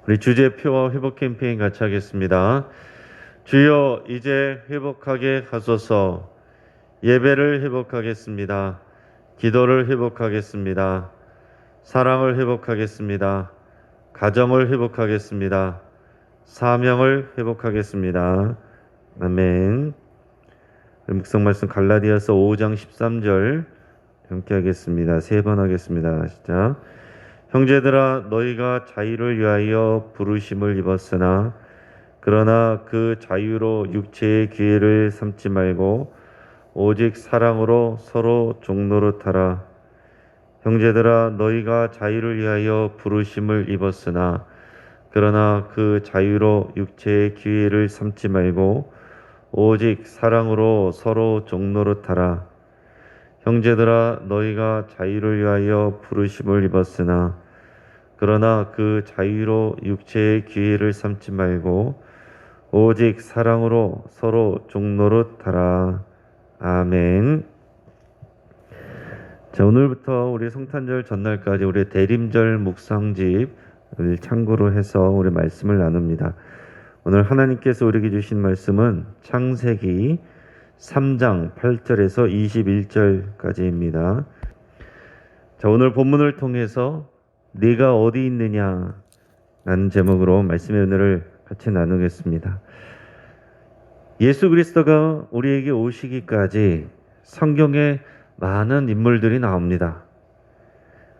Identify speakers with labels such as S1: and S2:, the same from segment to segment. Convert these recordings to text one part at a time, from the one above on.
S1: 우리 주제 표와 회복 캠페인 같이 하겠습니다. 주여 이제 회복하게 하소서. 예배를 회복하겠습니다. 기도를 회복하겠습니다. 사랑을 회복하겠습니다. 가정을 회복하겠습니다. 사명을 회복하겠습니다. 아멘. 묵상 말씀 갈라디아서 5장 13절 함께 하겠습니다. 3번 하겠습니다. 시작. 형제들아 너희가 자유를 위하여 부르심을 입었으나 그러나 그 자유로 육체의 기회를 삼지 말고 오직 사랑으로 서로 종노릇하라. 형제들아 너희가 자유를 위하여 부르심을 입었으나 그러나 그 자유로 육체의 기회를 삼지 말고 오직 사랑으로 서로 종노릇하라. 형제들아 너희가 자유를 위하여 부르심을 입었으나 그러나 그 자유로 육체의 기회를 삼지 말고 오직 사랑으로 서로 종노릇하라. 아멘. 자, 오늘부터 우리 성탄절 전날까지 우리 대림절 묵상집을 참고로 해서 우리 말씀을 나눕니다. 오늘 하나님께서 우리에게 주신 말씀은 창세기 3장 8절에서 21절까지입니다. 자, 오늘 본문을 통해서 네가 어디 있느냐 라는 제목으로 말씀의 은혜를 같이 나누겠습니다. 예수 그리스도가 우리에게 오시기까지 성경에 많은 인물들이 나옵니다.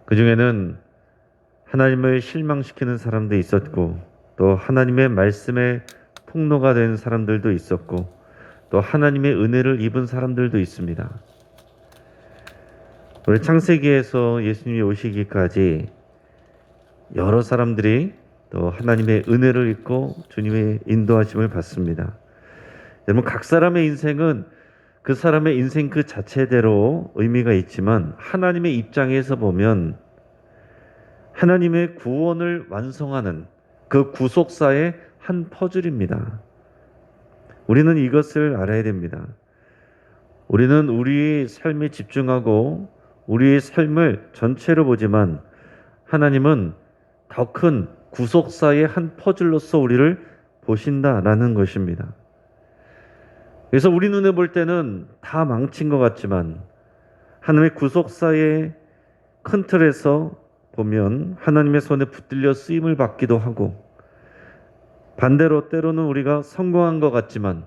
S1: 그 중에는 하나님을 실망시키는 사람도 있었고 또 하나님의 말씀의 통로가 된 사람들도 있었고 또 하나님의 은혜를 입은 사람들도 있습니다. 우리 창세기에서 예수님이 오시기까지 여러 사람들이 또 하나님의 은혜를 입고 주님의 인도하심을 받습니다. 여러분, 각 사람의 인생은 그 사람의 인생 그 자체대로 의미가 있지만 하나님의 입장에서 보면 하나님의 구원을 완성하는 그 구속사의 한 퍼즐입니다. 우리는 이것을 알아야 됩니다. 우리는 우리의 삶에 집중하고 우리의 삶을 전체로 보지만 하나님은 더 큰 구속사의 한 퍼즐로서 우리를 보신다라는 것입니다. 그래서 우리 눈에 볼 때는 다 망친 것 같지만 하나님의 구속사의 큰 틀에서 보면 하나님의 손에 붙들려 쓰임을 받기도 하고 반대로 때로는 우리가 성공한 것 같지만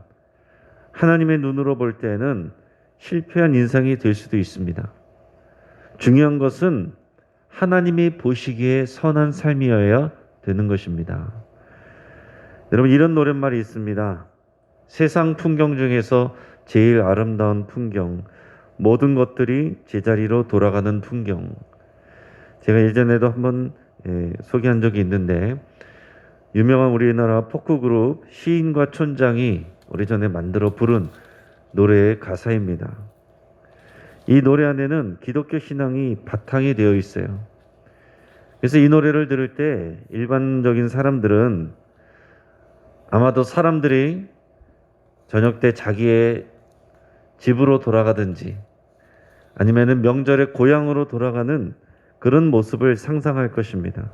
S1: 하나님의 눈으로 볼 때는 실패한 인생이 될 수도 있습니다. 중요한 것은 하나님이 보시기에 선한 삶이어야 되는 것입니다. 여러분, 이런 노랫말이 있습니다. 세상 풍경 중에서 제일 아름다운 풍경, 모든 것들이 제자리로 돌아가는 풍경. 제가 예전에도 한번 소개한 적이 있는데 유명한 우리나라 포크그룹 시인과 촌장이 오래전에 만들어 부른 노래의 가사입니다. 이 노래 안에는 기독교 신앙이 바탕이 되어 있어요. 그래서 이 노래를 들을 때 일반적인 사람들은 아마도 사람들이 저녁 때 자기의 집으로 돌아가든지 아니면은 명절에 고향으로 돌아가는 그런 모습을 상상할 것입니다.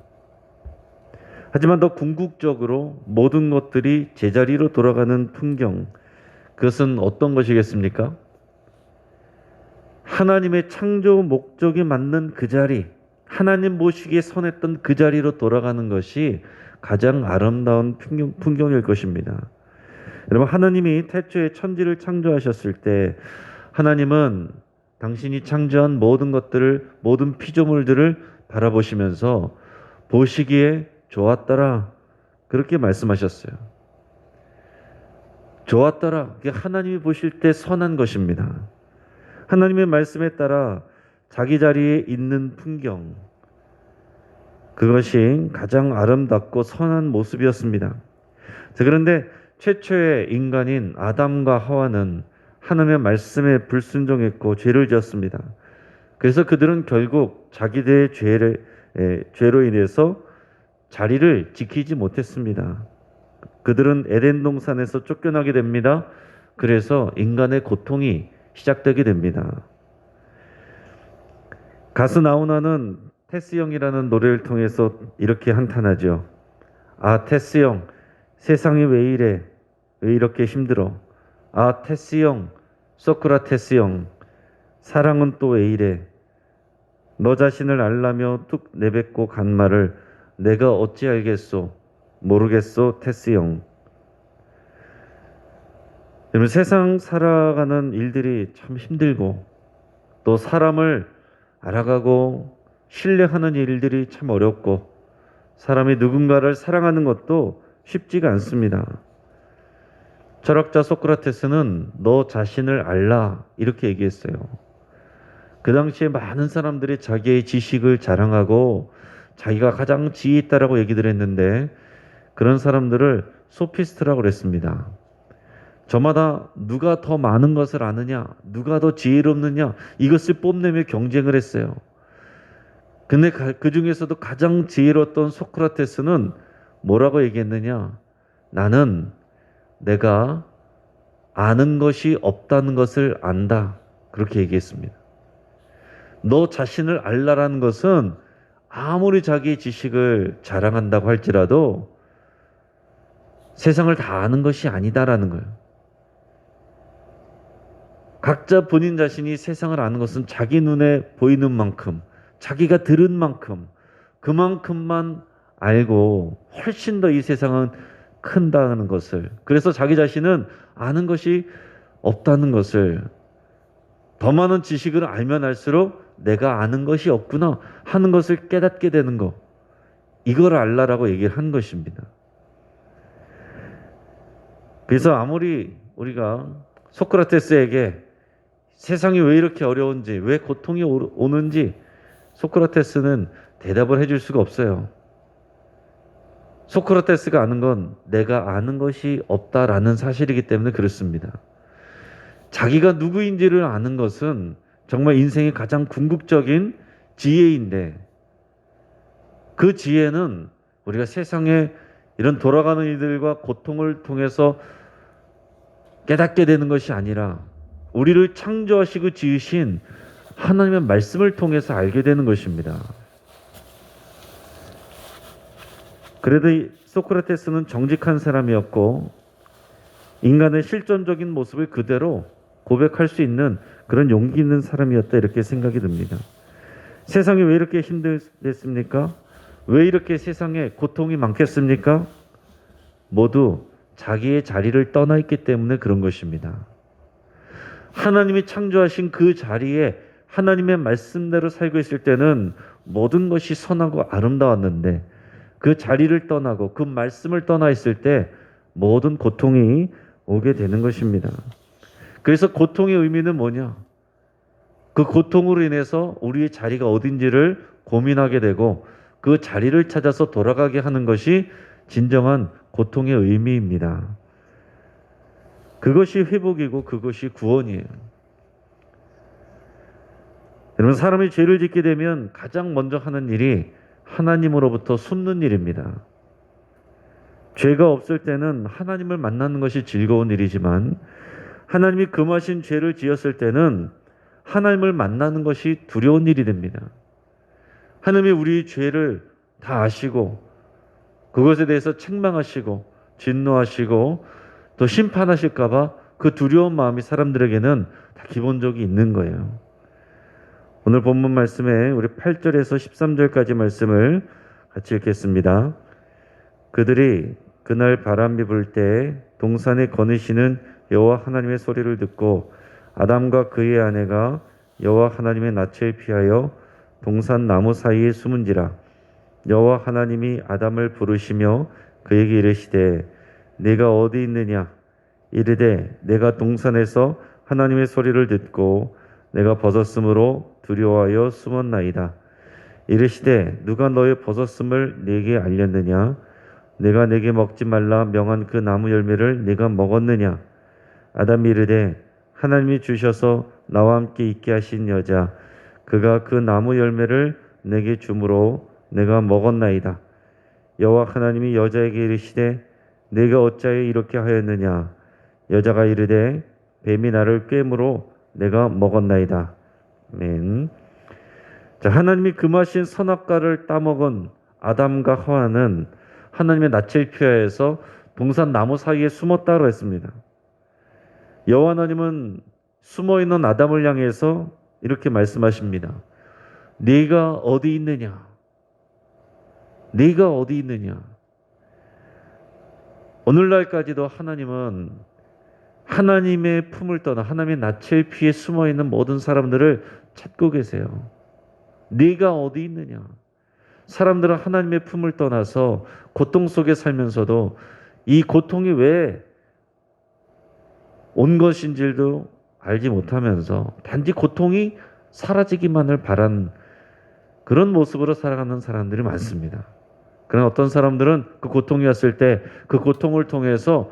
S1: 하지만 더 궁극적으로 모든 것들이 제자리로 돌아가는 풍경, 그것은 어떤 것이겠습니까? 하나님의 창조 목적이 맞는 그 자리, 하나님 보시기에 선했던 그 자리로 돌아가는 것이 가장 아름다운 풍경일 것입니다. 여러분, 하나님이 태초에 천지를 창조하셨을 때 하나님은 당신이 창조한 모든 것들을, 모든 피조물들을 바라보시면서 보시기에 좋았더라, 그렇게 말씀하셨어요. 좋았더라, 그게 하나님이 보실 때 선한 것입니다. 하나님의 말씀에 따라 자기 자리에 있는 풍경, 그것이 가장 아름답고 선한 모습이었습니다. 자, 그런데 최초의 인간인 아담과 하와는 하나님의 말씀에 불순종했고 죄를 지었습니다. 그래서 그들은 결국 자기들의 죄로 인해서 자리를 지키지 못했습니다. 그들은 에덴 동산에서 쫓겨나게 됩니다. 그래서 인간의 고통이 시작되게 됩니다. 가수 나훈아는 테스 형이라는 노래를 통해서 이렇게 한탄하죠. 아, 테스 형, 세상이 왜 이래? 왜 이렇게 힘들어? 아, 테스 형, 소크라테스 형, 사랑은 또 왜 이래? 너 자신을 알라며 뚝 내뱉고 간 말을 내가 어찌 알겠소? 모르겠소, 테스 형. 여러분, 세상 살아가는 일들이 참 힘들고 또 사람을 알아가고 신뢰하는 일들이 참 어렵고 사람이 누군가를 사랑하는 것도 쉽지가 않습니다. 철학자 소크라테스는 너 자신을 알라 이렇게 얘기했어요. 그 당시에 많은 사람들이 자기의 지식을 자랑하고 자기가 가장 지혜 있다라고 얘기를 했는데 그런 사람들을 소피스트라고 그랬습니다. 저마다 누가 더 많은 것을 아느냐, 누가 더 지혜롭느냐 이것을 뽐내며 경쟁을 했어요. 근데 그 중에서도 가장 지혜로웠던 소크라테스는 뭐라고 얘기했느냐? 나는 내가 아는 것이 없다는 것을 안다. 그렇게 얘기했습니다. 너 자신을 알라라는 것은 아무리 자기의 지식을 자랑한다고 할지라도 세상을 다 아는 것이 아니다라는 거예요. 각자 본인 자신이 세상을 아는 것은 자기 눈에 보이는 만큼, 자기가 들은 만큼, 그만큼만 알고 훨씬 더 이 세상은 큰다는 것을, 그래서 자기 자신은 아는 것이 없다는 것을, 더 많은 지식을 알면 알수록 내가 아는 것이 없구나 하는 것을 깨닫게 되는 것, 이걸 알라라고 얘기를 한 것입니다. 그래서 아무리 우리가 소크라테스에게 세상이 왜 이렇게 어려운지, 왜 고통이 오는지 소크라테스는 대답을 해줄 수가 없어요. 소크라테스가 아는 건 내가 아는 것이 없다라는 사실이기 때문에 그렇습니다. 자기가 누구인지를 아는 것은 정말 인생의 가장 궁극적인 지혜인데 그 지혜는 우리가 세상에 이런 돌아가는 이들과 고통을 통해서 깨닫게 되는 것이 아니라 우리를 창조하시고 지으신 하나님의 말씀을 통해서 알게 되는 것입니다. 그래도 소크라테스는 정직한 사람이었고 인간의 실존적인 모습을 그대로 고백할 수 있는 그런 용기 있는 사람이었다 이렇게 생각이 듭니다. 세상이 왜 이렇게 힘들겠습니까? 왜 이렇게 세상에 고통이 많겠습니까? 모두 자기의 자리를 떠나 있기 때문에 그런 것입니다. 하나님이 창조하신 그 자리에 하나님의 말씀대로 살고 있을 때는 모든 것이 선하고 아름다웠는데 그 자리를 떠나고 그 말씀을 떠나 있을 때 모든 고통이 오게 되는 것입니다. 그래서 고통의 의미는 뭐냐? 그 고통으로 인해서 우리의 자리가 어딘지를 고민하게 되고 그 자리를 찾아서 돌아가게 하는 것이 진정한 고통의 의미입니다. 그것이 회복이고 그것이 구원이에요. 여러분, 사람이 죄를 짓게 되면 가장 먼저 하는 일이 하나님으로부터 숨는 일입니다. 죄가 없을 때는 하나님을 만나는 것이 즐거운 일이지만 하나님이 금하신 죄를 지었을 때는 하나님을 만나는 것이 두려운 일이 됩니다. 하나님이 우리 죄를 다 아시고 그것에 대해서 책망하시고 진노하시고 또 심판하실까 봐 그 두려운 마음이 사람들에게는 다 기본적이 있는 거예요. 오늘 본문 말씀에 우리 8절에서 13절까지 말씀을 같이 읽겠습니다. 그들이 그날 바람이 불 때 동산에 거느시는 여호와 하나님의 소리를 듣고 아담과 그의 아내가 여호와 하나님의 낯을 피하여 동산 나무 사이에 숨은지라. 여호와 하나님이 아담을 부르시며 그에게 이르시되 네가 어디 있느냐? 이르되 내가 동산에서 하나님의 소리를 듣고 내가 벗었으므로 두려워하여 숨었나이다. 이르시되 누가 너의 벗었음을 네게 알렸느냐? 내가 네게 먹지 말라 명한 그 나무 열매를 네가 먹었느냐? 아담이 이르되 하나님이 주셔서 나와 함께 있게 하신 여자 그가 그 나무 열매를 내게 주므로 내가 먹었나이다. 여호와 하나님이 여자에게 이르시되 네가 어찌하여 이렇게 하였느냐? 여자가 이르되 뱀이 나를 꿰므로 내가 먹었나이다. 아멘. 자, 하나님이 금하신 선악과를 따먹은 아담과 하와는 하나님의 낯을 피하여서 동산 나무 사이에 숨었다고 했습니다. 여호와 하나님은 숨어있는 아담을 향해서 이렇게 말씀하십니다. 네가 어디 있느냐? 네가 어디 있느냐? 오늘날까지도 하나님은 하나님의 품을 떠나 하나님의 낯을 피해 숨어있는 모든 사람들을 찾고 계세요. 네가 어디 있느냐? 사람들은 하나님의 품을 떠나서 고통 속에 살면서도 이 고통이 왜 온 것인지도 알지 못하면서 단지 고통이 사라지기만을 바란 그런 모습으로 살아가는 사람들이 많습니다. 그러나 어떤 사람들은 그 고통이 왔을 때 그 고통을 통해서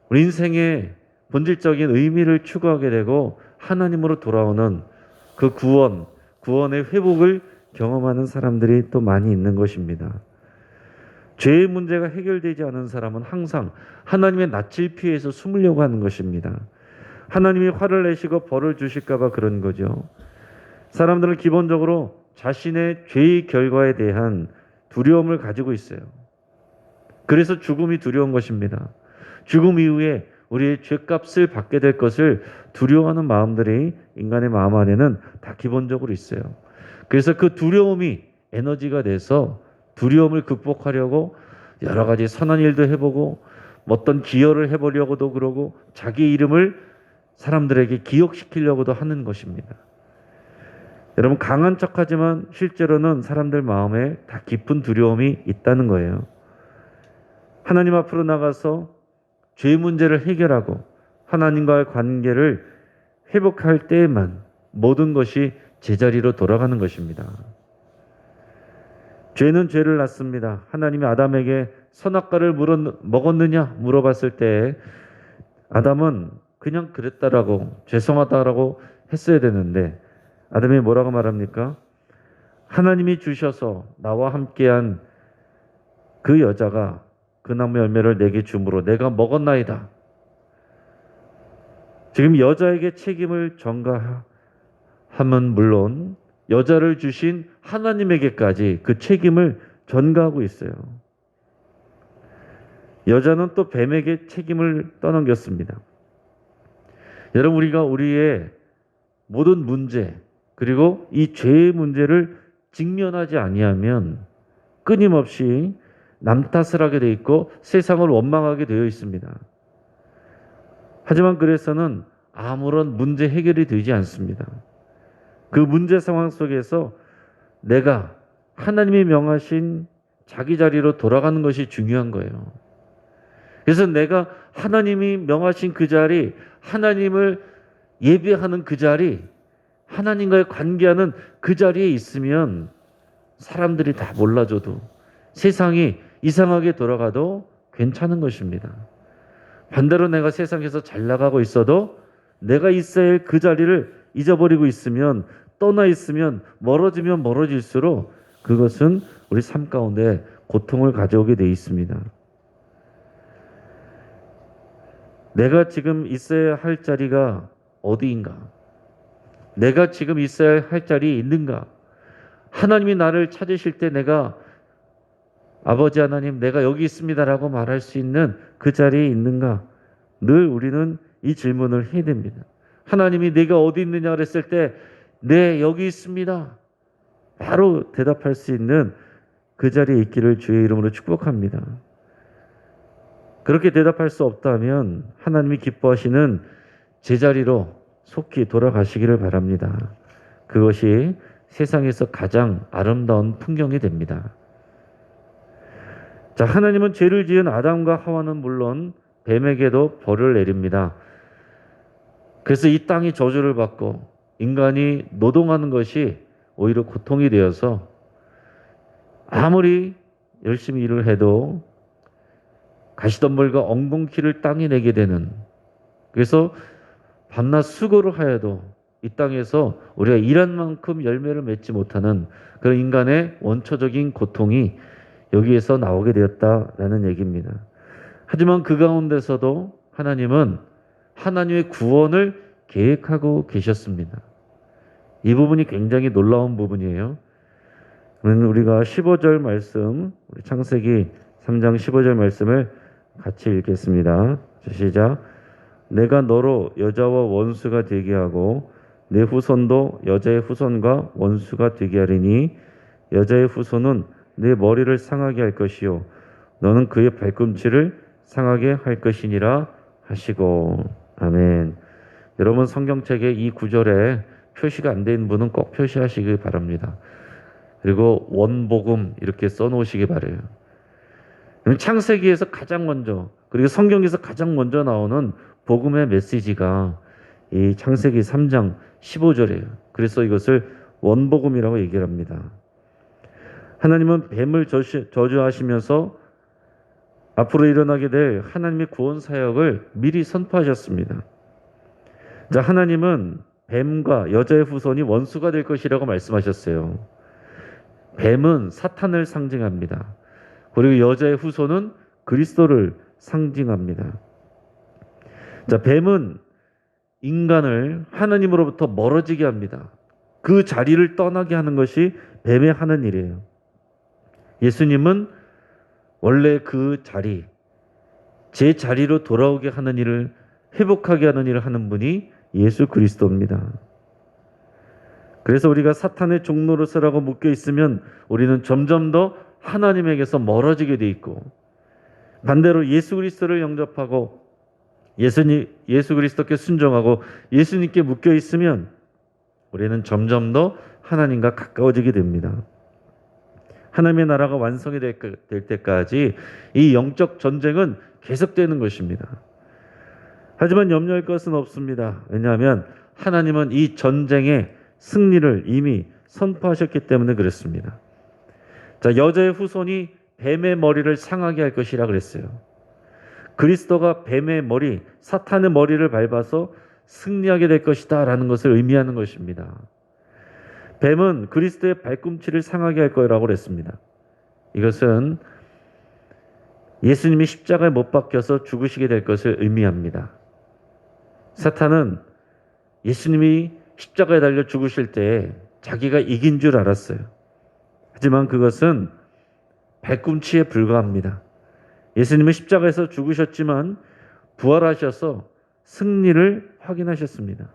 S1: 우리 인생의 본질적인 의미를 추구하게 되고 하나님으로 돌아오는 그 구원의 회복을 경험하는 사람들이 또 많이 있는 것입니다. 죄의 문제가 해결되지 않은 사람은 항상 하나님의 낯을 피해서 숨으려고 하는 것입니다. 하나님이 화를 내시고 벌을 주실까 봐 그런 거죠. 사람들은 기본적으로 자신의 죄의 결과에 대한 두려움을 가지고 있어요. 그래서 죽음이 두려운 것입니다. 죽음 이후에 우리의 죄값을 받게 될 것을 두려워하는 마음들이 인간의 마음 안에는 다 기본적으로 있어요. 그래서 그 두려움이 에너지가 돼서 두려움을 극복하려고 여러 가지 선한 일도 해보고 어떤 기여를 해보려고도 그러고 자기 이름을 사람들에게 기억시키려고도 하는 것입니다. 여러분, 강한 척하지만 실제로는 사람들 마음에 다 깊은 두려움이 있다는 거예요. 하나님 앞으로 나가서 죄 문제를 해결하고 하나님과의 관계를 회복할 때에만 모든 것이 제자리로 돌아가는 것입니다. 죄는 죄를 낳습니다. 하나님이 아담에게 선악과를 먹었느냐 물어봤을 때 아담은 그냥 그랬다라고 죄송하다라고 했어야 되는데 아담이 뭐라고 말합니까? 하나님이 주셔서 나와 함께한 그 여자가 그 나무 열매를 내게 주므로 내가 먹었나이다. 지금 여자에게 책임을 전가함은 물론 여자를 주신 하나님에게까지 그 책임을 전가하고 있어요. 여자는 또 뱀에게 책임을 떠넘겼습니다. 여러분, 우리가 우리의 모든 문제 그리고 이 죄의 문제를 직면하지 아니하면 끊임없이 남 탓을 하게 돼 있고 세상을 원망하게 되어 있습니다. 하지만 그래서는 아무런 문제 해결이 되지 않습니다. 그 문제 상황 속에서 내가 하나님이 명하신 자기 자리로 돌아가는 것이 중요한 거예요. 그래서 내가 하나님이 명하신 그 자리, 하나님을 예배하는 그 자리, 하나님과의 관계하는 그 자리에 있으면 사람들이 다 몰라줘도 세상이 이상하게 돌아가도 괜찮은 것입니다. 반대로 내가 세상에서 잘 나가고 있어도 내가 있어야 할 그 자리를 잊어버리고 있으면 떠나 있으면 멀어지면 멀어질수록 그것은 우리 삶 가운데 고통을 가져오게 돼 있습니다. 내가 지금 있어야 할 자리가 어디인가? 내가 지금 있어야 할 자리에 있는가? 하나님이 나를 찾으실 때 내가 아버지 하나님 내가 여기 있습니다라고 말할 수 있는 그 자리에 있는가? 늘 우리는 이 질문을 해야 됩니다. 하나님이 내가 어디 있느냐 그랬을 때 네, 여기 있습니다. 바로 대답할 수 있는 그 자리에 있기를 주의 이름으로 축복합니다. 그렇게 대답할 수 없다면 하나님이 기뻐하시는 제자리로 속히 돌아가시기를 바랍니다. 그것이 세상에서 가장 아름다운 풍경이 됩니다. 자, 하나님은 죄를 지은 아담과 하와는 물론 뱀에게도 벌을 내립니다. 그래서 이 땅이 저주를 받고 인간이 노동하는 것이 오히려 고통이 되어서 아무리 열심히 일을 해도 가시덤불과 엉겅퀴를 땅이 내게 되는, 그래서 밤낮 수고를 하여도 이 땅에서 우리가 일한 만큼 열매를 맺지 못하는 그런 인간의 원초적인 고통이 여기에서 나오게 되었다라는 얘기입니다. 하지만 그 가운데서도 하나님은 하나님의 구원을 계획하고 계셨습니다. 이 부분이 굉장히 놀라운 부분이에요. 우리가 15절 말씀, 우리 창세기 3장 15절 말씀을 같이 읽겠습니다. 시작. 내가 너로 여자와 원수가 되게 하고 내 후손도 여자의 후손과 원수가 되게 하리니 여자의 후손은 내 머리를 상하게 할 것이요 너는 그의 발꿈치를 상하게 할 것이니라 하시고. 아멘. 여러분 성경책에 이 구절에 표시가 안 된 분은 꼭 표시하시기 바랍니다. 그리고 원복음 이렇게 써놓으시기 바래요. 창세기에서 가장 먼저 그리고 성경에서 가장 먼저 나오는 복음의 메시지가 이 창세기 3장 15절이에요. 그래서 이것을 원복음이라고 얘기를 합니다. 하나님은 뱀을 저주하시면서 앞으로 일어나게 될 하나님의 구원 사역을 미리 선포하셨습니다. 자, 하나님은 뱀과 여자의 후손이 원수가 될 것이라고 말씀하셨어요. 뱀은 사탄을 상징합니다. 그리고 여자의 후손은 그리스도를 상징합니다. 자, 뱀은 인간을 하나님으로부터 멀어지게 합니다. 그 자리를 떠나게 하는 것이 뱀의 하는 일이에요. 예수님은 원래 그 자리, 제 자리로 돌아오게 하는 일을, 회복하게 하는 일을 하는 분이 예수 그리스도입니다. 그래서 우리가 사탄의 종노릇이라고 묶여 있으면 우리는 점점 더 하나님에게서 멀어지게 돼 있고, 반대로 예수 그리스도를 영접하고 예수 그리스도께 순종하고 예수님께 묶여 있으면 우리는 점점 더 하나님과 가까워지게 됩니다. 하나님의 나라가 완성이 될 때까지 이 영적 전쟁은 계속되는 것입니다. 하지만 염려할 것은 없습니다. 왜냐하면 하나님은 이 전쟁의 승리를 이미 선포하셨기 때문에 그렇습니다. 자, 여자의 후손이 뱀의 머리를 상하게 할 것이라 그랬어요. 그리스도가 뱀의 머리, 사탄의 머리를 밟아서 승리하게 될 것이다 라는 것을 의미하는 것입니다. 뱀은 그리스도의 발꿈치를 상하게 할 거라고 그랬습니다. 이것은 예수님이 십자가에 못 박혀서 죽으시게 될 것을 의미합니다. 사탄은 예수님이 십자가에 달려 죽으실 때 자기가 이긴 줄 알았어요. 하지만 그것은 발꿈치에 불과합니다. 예수님은 십자가에서 죽으셨지만 부활하셔서 승리를 확인하셨습니다.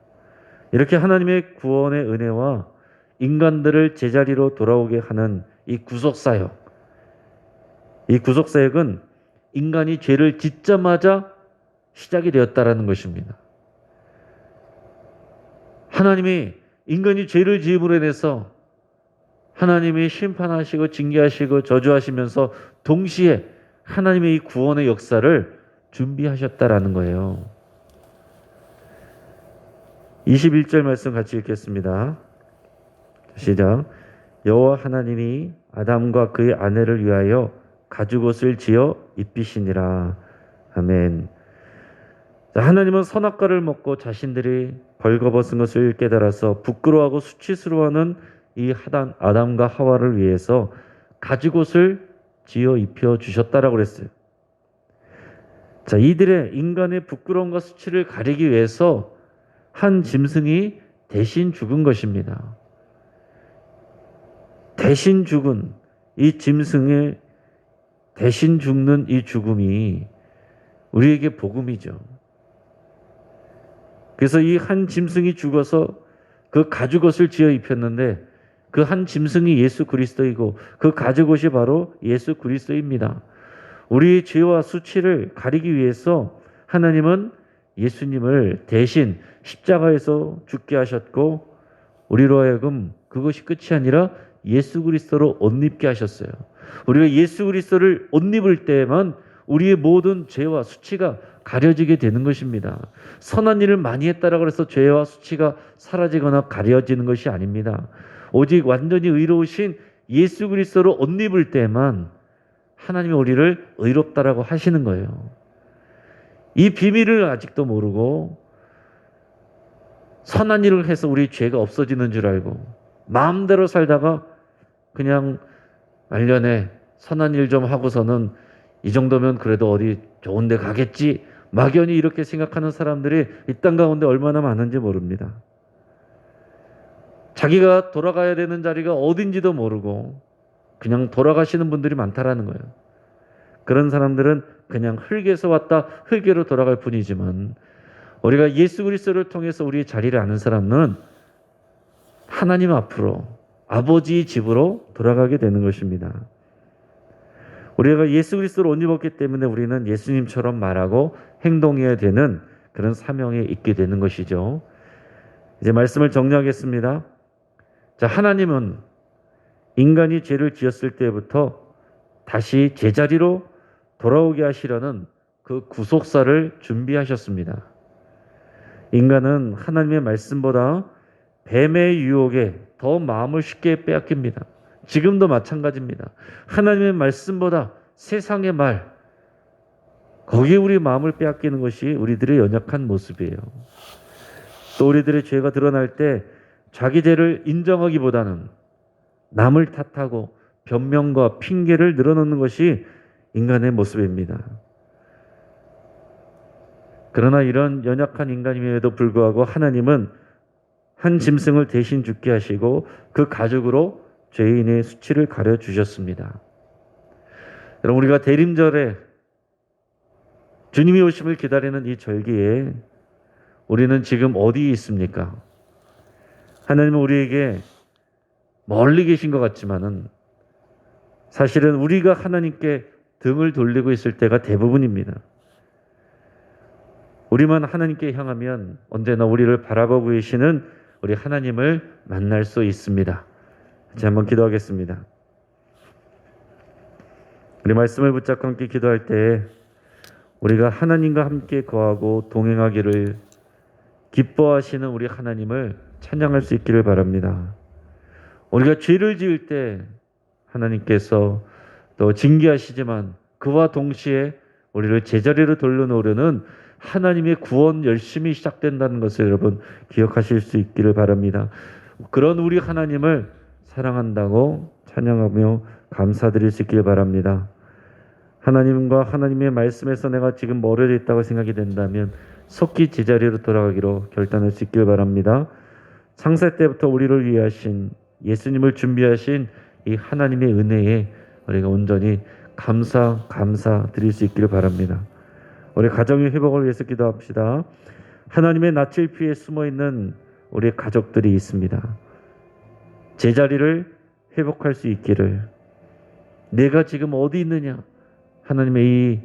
S1: 이렇게 하나님의 구원의 은혜와 인간들을 제자리로 돌아오게 하는 이 구속사역, 이 구속사역은 인간이 죄를 짓자마자 시작이 되었다라는 것입니다. 하나님이 인간이 죄를 지음으로 인해서 하나님이 심판하시고 징계하시고 저주하시면서 동시에 하나님의 이 구원의 역사를 준비하셨다라는 거예요. 21절 말씀 같이 읽겠습니다. 시작. 여호와 하나님이 아담과 그의 아내를 위하여 가죽옷을 지어 입히시니라. 아멘. 자, 하나님은 선악과를 먹고 자신들이 벌거벗은 것을 깨달아서 부끄러워하고 수치스러워하는 이 아담과 하와를 위해서 가죽옷을 지어 입혀 주셨다라고 그랬어요. 자, 이들의 인간의 부끄러움과 수치를 가리기 위해서 한 짐승이 대신 죽은 것입니다. 대신 죽은 이 짐승의 대신 죽는 이 죽음이 우리에게 복음이죠. 그래서 이 한 짐승이 죽어서 그 가죽옷을 지어 입혔는데 그 한 짐승이 예수 그리스도이고 그 가죽옷이 바로 예수 그리스도입니다. 우리의 죄와 수치를 가리기 위해서 하나님은 예수님을 대신 십자가에서 죽게 하셨고 우리로 하여금 그것이 끝이 아니라 예수 그리스도로 옷 입게 하셨어요. 우리가 예수 그리스도를 옷 입을 때에만 우리의 모든 죄와 수치가 가려지게 되는 것입니다. 선한 일을 많이 했다라고 해서 죄와 수치가 사라지거나 가려지는 것이 아닙니다. 오직 완전히 의로우신 예수 그리스도로 옷 입을 때만 하나님이 우리를 의롭다라고 하시는 거예요. 이 비밀을 아직도 모르고 선한 일을 해서 우리 죄가 없어지는 줄 알고 마음대로 살다가 그냥 말년에 선한 일 좀 하고서는 이 정도면 그래도 어디 좋은 데 가겠지 막연히 이렇게 생각하는 사람들이 이 땅 가운데 얼마나 많은지 모릅니다. 자기가 돌아가야 되는 자리가 어딘지도 모르고 그냥 돌아가시는 분들이 많다라는 거예요. 그런 사람들은 그냥 흙에서 왔다 흙으로 돌아갈 뿐이지만, 우리가 예수 그리스도를 통해서 우리의 자리를 아는 사람은 하나님 앞으로, 아버지의 집으로 돌아가게 되는 것입니다. 우리가 예수 그리스도를 옷 입었기 때문에 우리는 예수님처럼 말하고 행동해야 되는 그런 사명에 있게 되는 것이죠. 이제 말씀을 정리하겠습니다. 자, 하나님은 인간이 죄를 지었을 때부터 다시 제자리로 돌아오게 하시려는 그 구속사를 준비하셨습니다. 인간은 하나님의 말씀보다 뱀의 유혹에 더 마음을 쉽게 빼앗깁니다. 지금도 마찬가지입니다. 하나님의 말씀보다 세상의 말, 거기에 우리 마음을 빼앗기는 것이 우리들의 연약한 모습이에요. 또 우리들의 죄가 드러날 때 자기 죄를 인정하기보다는 남을 탓하고 변명과 핑계를 늘어놓는 것이 인간의 모습입니다. 그러나 이런 연약한 인간임에도 불구하고 하나님은 한 짐승을 대신 죽게 하시고 그 가죽으로 죄인의 수치를 가려주셨습니다. 여러분, 우리가 대림절에 주님이 오심을 기다리는 이 절기에 우리는 지금 어디에 있습니까? 하나님은 우리에게 멀리 계신 것 같지만은 사실은 우리가 하나님께 등을 돌리고 있을 때가 대부분입니다. 우리만 하나님께 향하면 언제나 우리를 바라보고 계시는 우리 하나님을 만날 수 있습니다. 같이 한번 기도하겠습니다. 우리 말씀을 붙잡고 함께 기도할 때 우리가 하나님과 함께 거하고 동행하기를 기뻐하시는 우리 하나님을 찬양할 수 있기를 바랍니다. 우리가 죄를 지을 때 하나님께서 또 징계하시지만 그와 동시에 우리를 제자리로 돌려놓으려는 하나님의 구원 열심히 시작된다는 것을 여러분 기억하실 수 있기를 바랍니다. 그런 우리 하나님을 사랑한다고 찬양하며 감사드릴 수 있기를 바랍니다. 하나님과 하나님의 말씀에서 내가 지금 멀어져 있다고 생각이 된다면 속히 제자리로 돌아가기로 결단할 수 있기를 바랍니다. 창세 때부터 우리를 위해 하신 예수님을 준비하신 이 하나님의 은혜에 우리가 온전히 감사드릴 수 있기를 바랍니다. 우리 가정의 회복을 위해서 기도합시다. 하나님의 낯을 피해 숨어있는 우리 가족들이 있습니다. 제자리를 회복할 수 있기를, 내가 지금 어디 있느냐, 하나님의 이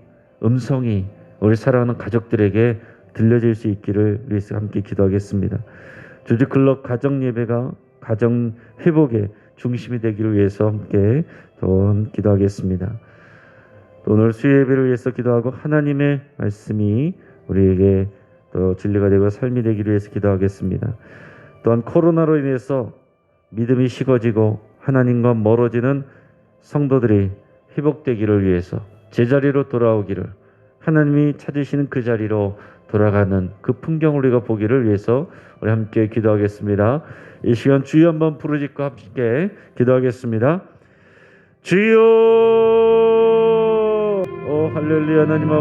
S1: 음성이 우리 사랑하는 가족들에게 들려질 수 있기를 위해서 함께 기도하겠습니다. 주주클럽 가정예배가 가정 회복의 중심이 되기를 위해서 함께 또 기도하겠습니다. 또 오늘 수요예배를 위해서 기도하고 하나님의 말씀이 우리에게 또 진리가 되고 삶이 되기를 위해서 기도하겠습니다. 또한 코로나로 인해서 믿음이 식어지고 하나님과 멀어지는 성도들이 회복되기를 위해서 제자리로 돌아오기를, 하나님이 찾으시는 그 자리로 돌아가는 그 풍경을 우리가 보기를 위해서 우리 함께 기도하겠습니다. 이 시간 주여 한번 부르짖고 함께 기도하겠습니다. 주여, 오 할렐루야. 하나님